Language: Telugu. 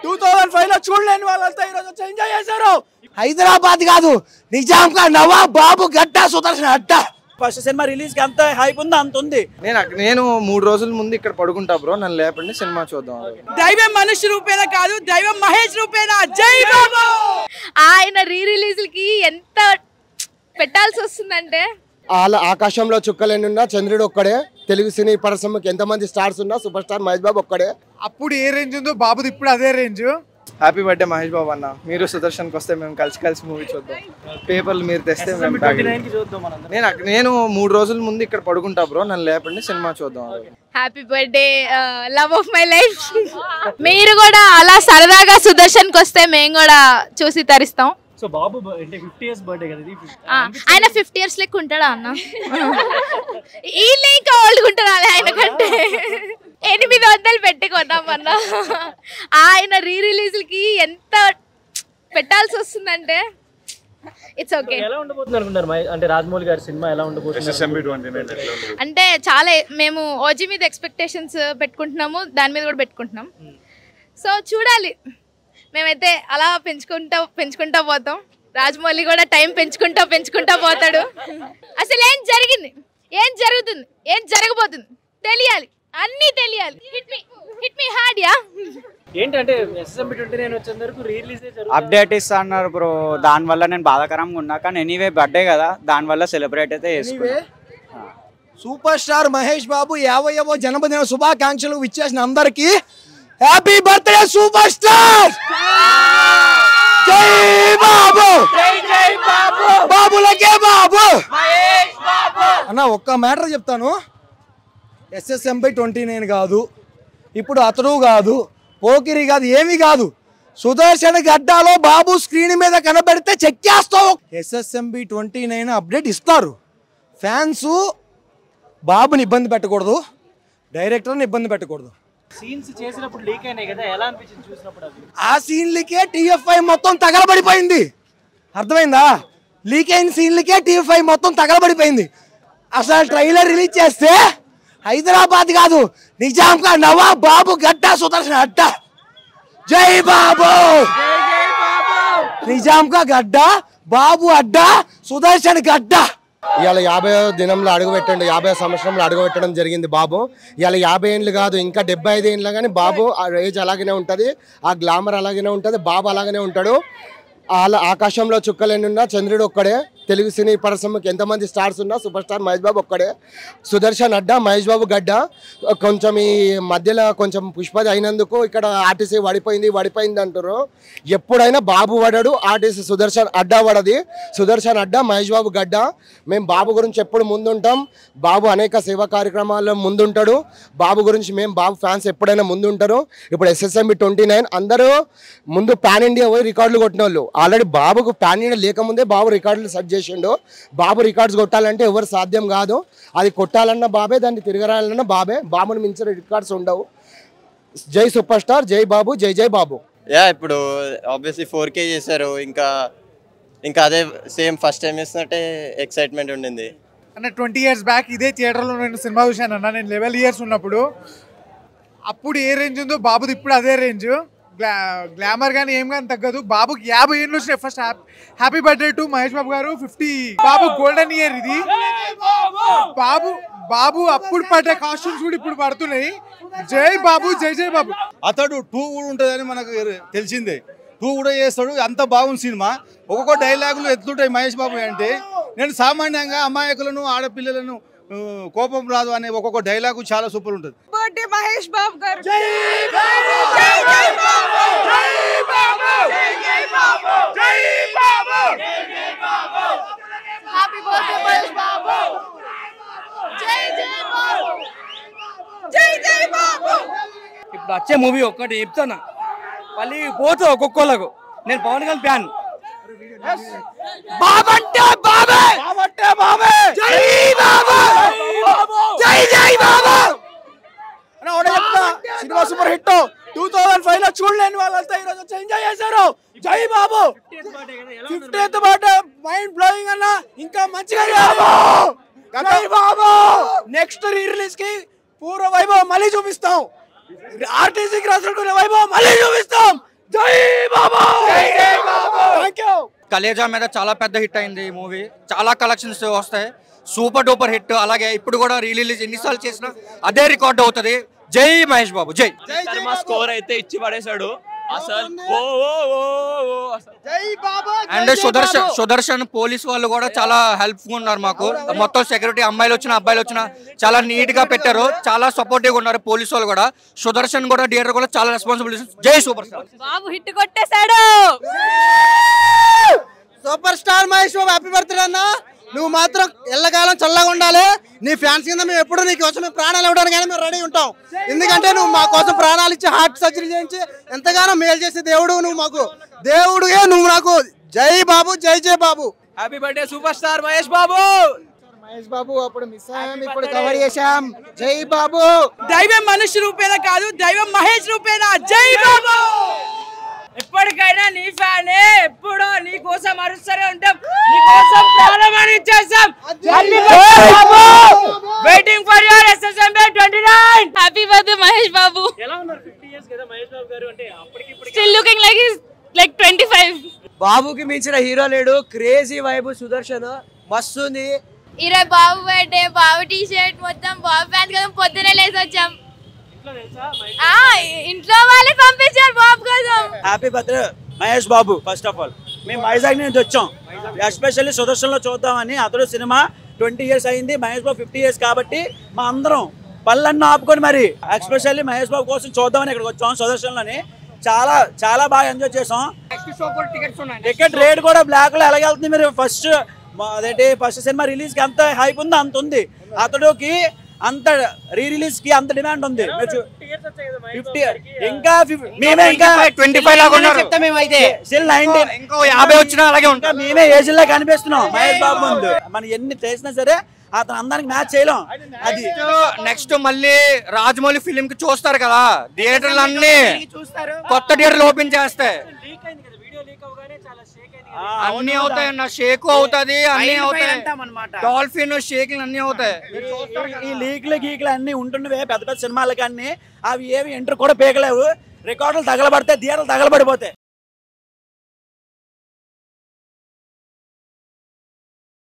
2005 లో చూడలేని వాళ్ళంతా ఈ రోజు వచ్చి ఎంజాయ్ చేశారు. హైదరాబాద్ కాదు, నిజాంగా నవాబ్ బాబు గడ్డ సుదర్శన్ అడ్డ. ఫస్ట్ సినిమా రిలీజ్ కి అంత హైప్ ఉందా? అంత ఉంది. నేను 3 రోజుల ముందు ఇక్కడ పడుకుంటా బ్రో, నన్ను లేపండి సినిమా చూద్దాం. దైవం మనుష్య రూపేణ కాదు, దైవం మహేష్ రూపేణ. జై బాబు. ఆయన రీ రిలీజ్ కి ఎంత పెట్టాల్సి వస్తుందంటే, ఆకాశంలో చుక్కలేనున్నా చంద్రుడు ఒక్కడే. తెలుగు సినీ పరిశ్రమకి ఎంతమంది స్టార్స్ ఉన్నా సూపర్ స్టార్ మహేష్ బాబు ఒక్కడే. అప్పుడు ఏ రేంజ్ ఉందో బాబుది ఇప్పుడు అదే రేంజ్. హ్యాపీ బర్త్డే మహేష్ బాబు అన్న. మీరు సుదర్శన్కి వస్తే మేము కలిసి మూవీ చూద్దాం. పేపర్లు మీరు తెస్తే నేను 3 రోజుల ముందు ఇక్కడ పడుకుంటా బ్రో, నన్ను లేపండి సినిమా చూద్దాం. Happy birthday love of my life. మీరు కూడా అలా సరదాగా సుదర్శన్కి వస్తే మేము కూడా చూసి తరిస్తాం. సో బాబు అంటే 50 ఇయర్స్ బర్త్డే కదా ఇది. ఆయన 50 ఇయర్స్ లెక్క ఉంటాడా అన్న? ఈయన ఇంకా ఓల్డ్గా ఉంటాడు ఆయన కంటే. 800 పెట్టి కొన్నామన్నా. ఆయన రీ రిలీజ్కి ఎంత పెట్టాల్సి వస్తుందంటే ఇట్స్ ఓకే. ఎలా ఉండబోతుంది అనుకుంటారు అంటే రాజమౌళి గారి సినిమా ఎలా ఉండబోతుంది? అంటే చాలా మేము ఓజీ మీద ఎక్స్పెక్టేషన్స్ పెట్టుకుంటున్నాము, దాని మీద కూడా పెట్టుకుంటున్నాం. సో చూడాలి. మేమైతే అలా పెంచుకుంటా పోతాం. రాజమౌళి కూడా టైం పెంచుకుంటా పోతాడు. అసలు ఏం జరిగింది, ఏం జరుగుతుంది, ఏం జరగబోతుంది తెలియాలి, అన్నీ తెలియాలి. హిట్ మీ హార్డ్ యా. ఏంటంటే ఎస్ఎస్ఎంబి 29 వచ్చేంత వరకు రిలీజ్ అప్డేట్ ఇస్తా అన్నారు బ్రో. దానివల్ల నేను బాధాకరంగా ఉన్నా, కానీ ఎనీవే బర్త్డే కదా, దానివల్ల సెలబ్రేట్ అయితే చేసుకున్నా. సూపర్ స్టార్ మహేష్ బాబు 50వ జన్మదిన శుభాకాంక్షలు విచ్చేసిన అందరికి హ్యాపీ బర్త్డే సూపర్ స్టార్. జై బాబు, జై బాబు, బాబులకే బాబు మహేష్ బాబు. అన్న ఒక్క మ్యాటర్ చెప్తాను. ఎస్ఎస్ఎంబై 29 కాదు, ఇప్పుడు అతడు కాదు, పోకిరి కాదు, ఏమీ కాదు. సుదర్శన్ గడ్డాలో బాబు స్క్రీన్ మీద కనబడితే చెక్ చేస్తావు. ఎస్ఎస్ఎంబి 29 అప్డేట్ ఇస్తారు. ఫ్యాన్స్ బాబుని ఇబ్బంది పెట్టకూడదు, డైరెక్టర్ని ఇబ్బంది పెట్టకూడదు. సీన్స్ చేసినప్పుడు లీక్ అయినాయి కదా, ఎలా అనిపించింది చూసినప్పుడు? ఆ సీన్లకే TFI మొత్తం తగలబడిపోయింది. అర్థమైందా? లీక్ అయిన సీన్లకే TFI మొత్తం తగలబడిపోయింది. అసలు ట్రైలర్ రిలీజ్ చేస్తే హైదరాబాద్ కాదు, నిజాంగా నవాబ్ బాబు గడ్డ సుదర్శన్ అడ్డ. జై బాబు, నిజాంగా గడ్డ, బాబు అడ్డ, సుదర్శన్ గడ్డ. ఇవాళ 50వ దినంలో అడుగుపెట్టండి, 50వ సంవత్సరంలో అడుగుపెట్టడం జరిగింది బాబు. ఇవాళ 50 ఏళ్ళు కాదు, ఇంకా 75 ఏళ్ళు కానీ బాబు ఆ ఏజ్ అలాగనే ఉంటుంది, ఆ గ్లామర్ అలాగనే ఉంటుంది, బాబు అలాగనే ఉంటాడు. ఆకాశంలో చుక్కలేనున్నా చంద్రుడు ఒక్కడే. తెలుగు సినీ పరిశ్రమకి ఎంతమంది స్టార్స్ ఉన్నా సూపర్ స్టార్ మహేష్ బాబు ఒక్కడే. సుదర్శన్ అడ్డ, మహేష్ బాబు గడ్డ. కొంచెం ఈ మధ్యలో కొంచెం పుష్పది అయినందుకు ఇక్కడ ఆర్టీసీ పడిపోయింది అంటారు. ఎప్పుడైనా బాబు పడడు, ఆర్టీసీ సుదర్శన్ అడ్డా పడది. సుదర్శన్ అడ్డ, మహేష్ బాబు గడ్డ. మేము బాబు గురించి ఎప్పుడు ముందుంటాం. బాబు అనేక సేవా కార్యక్రమాల్లో ముందుంటాడు. బాబు గురించి బాబు ఫ్యాన్స్ ఎప్పుడైనా ముందుంటారు. ఇప్పుడు ఎస్ఎస్ఎంబి 29 అందరూ ముందు పాన్ ఇండియా పోయి రికార్డులు కొట్టిన వాళ్ళు. ఆల్రెడీ బాబుకు పాన్ ఇండియా లేకముందే బాబు రికార్డులు సెట్ చేసిండు. బాబు రికార్డ్స్ కొట్టాలంటే ఎవరు సాధ్యం కాదు. అది కొట్టాలన్న బాబే, దాన్ని తిరగరాలన్న బాబే. బాబుని మించిన రికార్డ్స్ ఉండవు. జై సూపర్ స్టార్, జై బాబు, జై జై బాబు. ఇప్పుడు ఆబ్వియస్లీ 4K చేశారు. ఇంకా అదే సేమ్ ఫస్ట్ టైం ఇస్తున్నట్టే ఎక్సైట్మెంట్ ఉండింది. అన్న 20 ఇయర్స్ బ్యాక్ ఇదే థియేటర్లో నేను సినిమా చూశాను అన్న. నేను 11 ఇయర్స్ ఉన్నప్పుడు. అప్పుడు ఏ రేంజ్ ఉందో బాబుది ఇప్పుడు అదే రేంజ్. గ్లామర్ కానీ ఏం కానీ తగ్గదు. బాబుకి 50 ఏళ్ళు వచ్చినాయి. First happy birthday to Mahesh Babu గారు. 50 బాబు గోల్డెన్ ఇయర్ ఇది. బాబు అప్పుడు పడ్డే కాస్ట్యూమ్స్ కూడా ఇప్పుడు పడుతున్నాయి. జై బాబు, జై జై బాబు. అతడు 2 కూడా ఉంటుందని మనకు తెలిసిందే. 2 కూడా చేస్తాడు. అంత బాగుంది సినిమా. ఒక్కొక్క డైలాగులు ఎత్తుంటాయి మహేష్ బాబు అంటే. నేను సామాన్యంగా అమాయకులను, ఆడపిల్లలను కోపం రాదు అనే ఒక్కొక్క డైలాగు చాలా సూపర్ ఉంటుంది. బర్త్డే మహేష్ బాబు గారు. జై బాబు, జై జై బాబు, జై బాబు, జై బాబు, జై బాబు, జై బాబు. హ్యాపీ బర్త్డే మహేష్ బాబు. జై జై బాబు, జై జై బాబు. ఇప్పుడు వచ్చే మూవీ ఒక్కటి చెప్తాను, మళ్ళీ పోతా ఒక్కొక్కళ్ళకు. నేను పవన్ కళ్యాణ్ ఫ్యాన్. బాబంటే బాబే, బాబంటే బాబే, జై బాబు, జై జై బాబు. Cinema super hit. 2005 లో చూడలేని వాళ్ళంతా ఈ రోజు వచ్చి ఎంజాయ్ చేశారు. జై బాబు. 50th బర్త్డే మైండ్ బ్లోయింగ్ అన్న. ఇంకా మంచిగా జై బాబు. నెక్స్ట్ రీ రిలీజ్ కి పూర్వ వైభవం మళ్ళీ చూపిస్తాం. ఆర్టీసీకి రాసుకునే వైభవం మళ్ళీ చూపిస్తాం. కలేజా మీద చాలా పెద్ద హిట్ అయింది ఈ మూవీ. చాలా కలెక్షన్స్ వస్తాయి, సూపర్ డూపర్ హిట్. అలాగే ఇప్పుడు కూడా రిలీజ్ ఎన్నిసార్లు చేసినా అదే రికార్డ్ అవుతుంది. జై మహేష్ బాబు, జై. స్కోర్ అయితే ఇచ్చి పడేశాడు అసలు. అండ్ సుదర్శన్ పోలీస్ వాళ్ళు కూడా చాలా హెల్ప్ఫుల్ ఉన్నారు మాకు. మొత్తం సెక్యూరిటీ అమ్మాయిలు వచ్చినా అబ్బాయిలు వచ్చినా చాలా నీట్ గా పెట్టారు, చాలా సపోర్టివ్ ఉన్నారు పోలీస్ వాళ్ళు కూడా. సుదర్శన్ కూడా థియేటర్ కూడా చాలా రెస్పాన్సిబిలిటీ. జై సూపర్ స్టార్ బాబు హిట్ కొట్టేశాడు. సూపర్ స్టార్ మహేష్ బాబు హ్యాపీ బర్త్డే అన్న. నువ్వు మాత్రం ఎల్లకాలం చల్లగా ఉండాలి. నీ ఫ్యాన్స్ కింద మేము ఎప్పుడు నీ కోసం ప్రాణాలు ఇవ్వడానికి మేము రెడీ ఉంటాం. ఎందుకంటే నువ్వు మా కోసం ప్రాణాలు ఇచ్చి హార్ట్ సర్జరీ చేయించి ఎంతగానో మేలు చేసే దేవుడు నువ్వు, మాకు దేవుడుగా నువ్వు నాకు. జై బాబు, జై జై Babu. Happy birthday super star Mahesh Babu. Mahesh Babu అప్పుడు మిస్ అయ్యాం, ఇప్పుడు కవర్ చేశాం. జై బాబు. దైవం మనుష్య రూపేణ కాదు, దైవం మహేష్ రూపేణ. జై బాబు. ఎప్పటికైనా నీ ఫ్యానే, ఎప్పుడో నీ కోసం అరుస్తూనే ఉంటాం, నీ కోసం ప్రాణమని ఇచ్చేసాం. Waiting for your SSMB 29. Happy birthday Mahesh Babu. ఎలా ఉన్నారు? 50 years కదా మహేష్ బాబు గారు, అంటే అప్పటికి స్టిల్ లుకింగ్ లైక్ 25. బాబుకి మించిన హీరో లేడు. క్రేజీ వైబ్ సుదర్శన్ మస్తుంది. ఈరోజు బాబు బర్త్డే, బాబు టీ షర్ట్ మొత్తం బాబు ఫ్యాన్స్ కదా, పొద్దునే లేసి వచ్చాం. ఇంట్లో వాళ్ళే పంపించారు బాబు కోసం. Happy birthday Mahesh Babu. First of all మేము వైజాగ్ నుంచి వచ్చాం, ఎస్పెషల్లీ సుదర్శన్లో చూద్దామని. అతడు సినిమా 20 years అయింది, మహేష్ బాబు 50 years కాబట్టి మా అందరం పళ్ళన్నీ ఆపుకొని మరి ఎస్పెషల్లీ మహేష్ బాబు కోసం చూద్దామని ఇక్కడికి వచ్చాం సుదర్శన్లోని. చాలా చాలా బాగా ఎంజాయ్ చేసాం. టికెట్ రేట్ కూడా బ్లాక్ లో ఎలాగ వెళ్తుంది మీరు. ఫస్ట్ సినిమా రిలీజ్ కి ఎంత హైప్ ఉందో అంత ఉంది. అతడుకి అంత రిలీజ్ కి అంత డిమాండ్ ఉంది. 50 ఇంకా మేమే ఇంకా 25 లాగా ఉన్నారు. స్టిల్ 19 ఇంకో 50 వచ్చినా అలాగే ఉంటాం. మేమే ఏజ్ లో కనిపిస్తున్నాం మహేష్ బాబు ముందు. మనం ఎన్ని చేసినా సరే అతను అందరికి మ్యాచ్ చేయలేం. అది నెక్స్ట్ మళ్ళీ రాజమౌళి ఫిలిం కి చూస్తారు కదా, థియేటర్లు అన్ని కొత్త థియేటర్లు ఓపెన్ చేస్తాయి. అన్ని అవుతాయి అన్న, షేక్ అవుతుంది, అన్ని అవుతాయి, డాల్ఫిన్ షేక్ అన్ని అవుతాయి. ఈ లీక్లు గీక్లు అన్ని ఉంటున్నవే పెద్ద పెద్ద సినిమాలకి అన్ని. అవి ఏవి ఎంటర్ కూడా పీకలేవు. రికార్డులు తగలబడితే థియేటర్లు తగలబడిపోతాయి.